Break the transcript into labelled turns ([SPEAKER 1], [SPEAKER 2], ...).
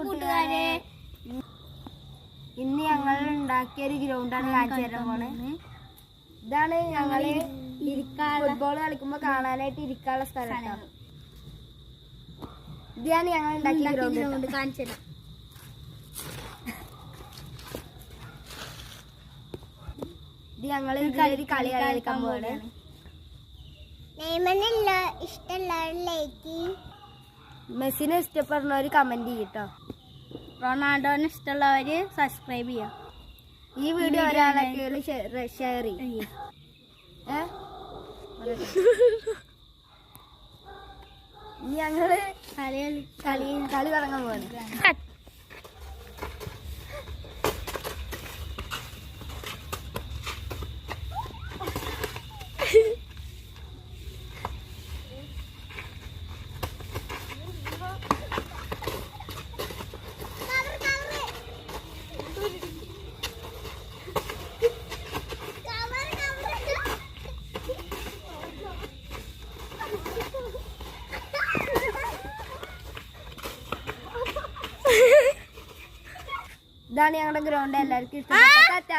[SPEAKER 1] കൂട്ടുകാരെ, ഇന്ന് ഞങ്ങൾ ഉണ്ടാക്കിയ ഒരു ഗ്രൗണ്ടാണ് കാണിച്ചു തരാൻ പോണേ. ഇതാണ് ഞങ്ങള് ഫുട്ബോൾ കളിക്കുമ്പോ കാണാനായിട്ട് ഇരിക്കാനുള്ള സ്ഥലം. ഇതാണ് ഞങ്ങൾ ഉണ്ടാക്കിയ ഗ്രൗണ്ട്. കാണിച്ചു തരാം. ഇത് ഞങ്ങള് കളി കളിക്കാൻ പോവാണ്. മെസ്സിനെ ഇഷ്ടപ്പെടുന്നവര് കമന്റ് ചെയ്യട്ടോ. റൊണാൾഡോനെ ഇഷ്ടമുള്ളവര് സബ്സ്ക്രൈബ് ചെയ്യാം. ഈ വീഡിയോ ഒരാളൊക്കെ ഷെയർ ചെയ്യും. ഞങ്ങള് കളി തുടങ്ങാൻ പോവാണ്. ഇതാണ് ഞങ്ങളുടെ ഗ്രൗണ്ട്. എല്ലാവർക്കും ഇഷ്ടപ്പെട്ട.